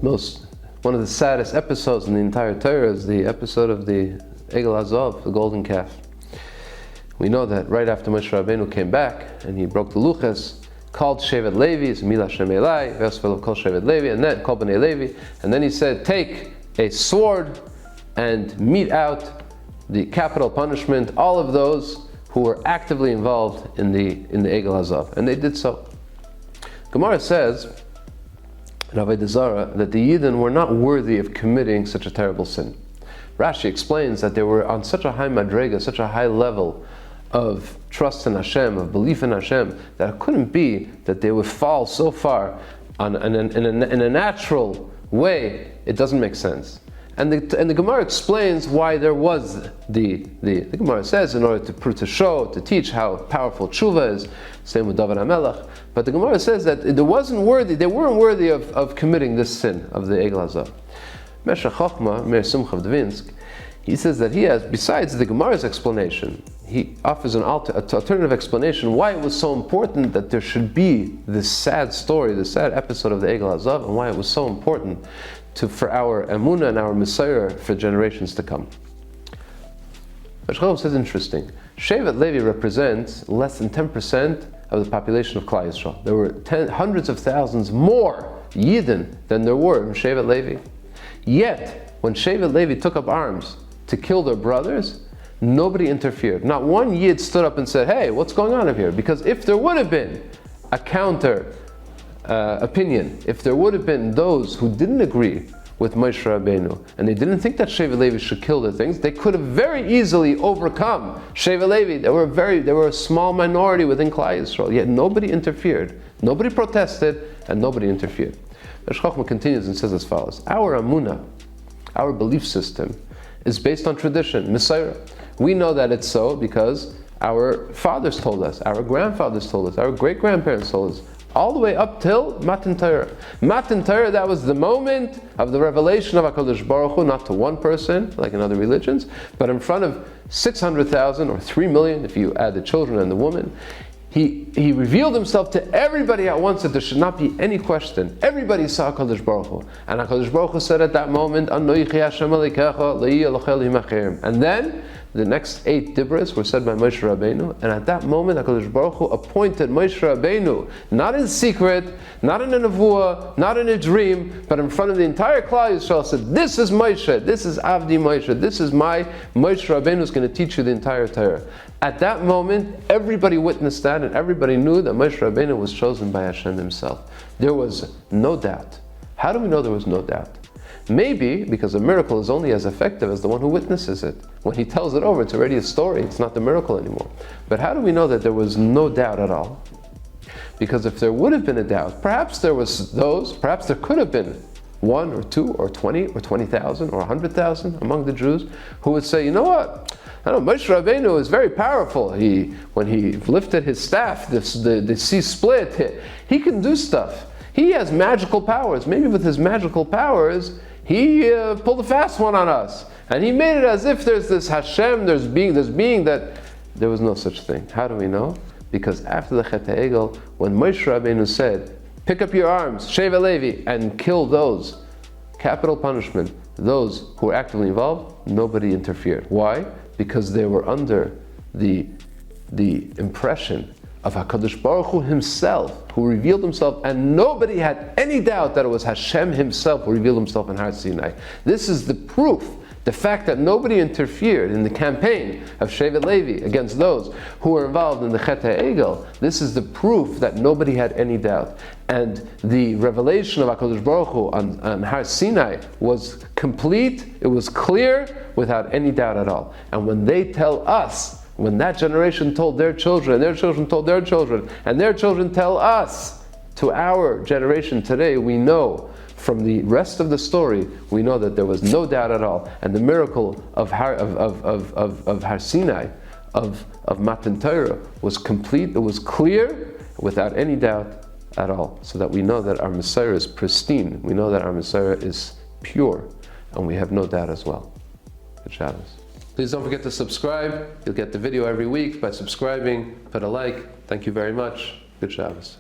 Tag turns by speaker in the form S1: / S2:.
S1: One of the saddest episodes in the entire Torah is the episode of the Egel Hazov, the golden calf. We know that right after Moshe Rabbeinu came back and he broke the luchas, called Shevet Levi, Mila Shem Elai, Vesvel of Kol Shevet Levi, and then Kol Bnei Levi, and then he said, take a sword and mete out the capital punishment, all of those who were actively involved in the Egel Hazov, and they did so. Gemara says in Avodah Zarah that the Yidden were not worthy of committing such a terrible sin. Rashi explains that they were on such a high madrega, such a high level of trust in Hashem, of belief in Hashem, that it couldn't be that they would fall so far in a natural way. It doesn't make sense. And the Gemara explains why there was the Gemara says in order to show, to teach how powerful tshuva is, same with David HaMelech, but the Gemara says that they weren't worthy of committing this sin of the Egel Hazov. Meshech Chochma, Meir Simcha of Dvinsk, he says that he has, besides the Gemara's explanation, he offers an alternative explanation why it was so important that there should be this sad story, this sad episode of the Egel Hazov, and why it was so important for our Emunah and our Messiah for generations to come. Meshech says interesting. Shevet Levi represents less than 10% of the population of Klal Yisrael. There were hundreds of thousands more Yidden than there were in Shevet Levi. Yet, when Shevet Levi took up arms to kill their brothers, nobody interfered. Not one Yid stood up and said, hey, what's going on up here? Because if there would have been a counter opinion, if there would have been those who didn't agree with Moshe Rabbeinu, and they didn't think that Shevet Levi should kill the things, they could have very easily overcome Shevet Levi. They were a small minority within Klal Yisrael, yet nobody interfered. Nobody protested, and nobody interfered. Meshech Chochma continues and says as follows: our Amunah, our belief system, is based on tradition, Messiah. We know that it's so because our fathers told us, our grandfathers told us, our great-grandparents told us, all the way up till Matan Torah. Matan Torah, that was the moment of the revelation of HaKadosh Baruch Hu, not to one person, like in other religions, but in front of 600,000 or 3 million, if you add the children and the woman. He revealed himself to everybody at once, that there should not be any question. Everybody saw HaKadosh Baruch Hu. And HaKadosh Baruch Hu said at that moment, Anoichi Hashem Elokecha le'iyeh lochel himachem. And then, the next 8 dibros were said by Moshe Rabbeinu, and at that moment HaKadosh Baruch Hu appointed Moshe Rabbeinu, not in secret, not in a nevuah, not in a dream, but in front of the entire Klal Yisrael, said, this is Moshe, this is Avdi Moshe, this is my Moshe Rabbeinu who's going to teach you the entire Torah. At that moment, everybody witnessed that, and everybody knew that Moshe Rabbeinu was chosen by Hashem himself. There was no doubt. How do we know there was no doubt? Maybe because a miracle is only as effective as the one who witnesses it. When he tells it over, it's already a story, it's not the miracle anymore. But how do we know that there was no doubt at all? Because if there would have been a doubt, perhaps there could have been 1 or 2 or 20 or 20,000 or 100,000 among the Jews who would say, you know what? I know Moshe Rabbeinu is very powerful. When he lifted his staff, the sea split. He can do stuff. He has magical powers. Maybe with his magical powers, he pulled a fast one on us. And he made it as if there's this Hashem, there's being that there was no such thing. How do we know? Because after the Chet HaEgel, when Moshe Rabbeinu said, pick up your arms, Shevet Levi, and kill those, capital punishment, those who were actively involved, nobody interfered. Why? Because they were under the impression of HaKadosh Baruch Hu himself, who revealed himself, and nobody had any doubt that it was Hashem himself who revealed himself in Har Sinai. This is the proof, the fact that nobody interfered in the campaign of Shevet Levi against those who were involved in the Chet HaEgel. This is the proof that nobody had any doubt. And the revelation of HaKadosh Baruch Hu on Har Sinai was complete, it was clear, without any doubt at all. And when they tell us, when that generation told their children, and their children told their children, and their children tell us, to our generation today, we know from the rest of the story, we know that there was no doubt at all. And the miracle of Har Sinai, of Matan Torah, was complete, it was clear, without any doubt at all. So that we know that our Messiah is pristine, we know that our Messiah is pure, and we have no doubt as well. Good Shabbos. Please don't forget to subscribe. You'll get the video every week by subscribing. Put a like. Thank you very much. Good Shabbos.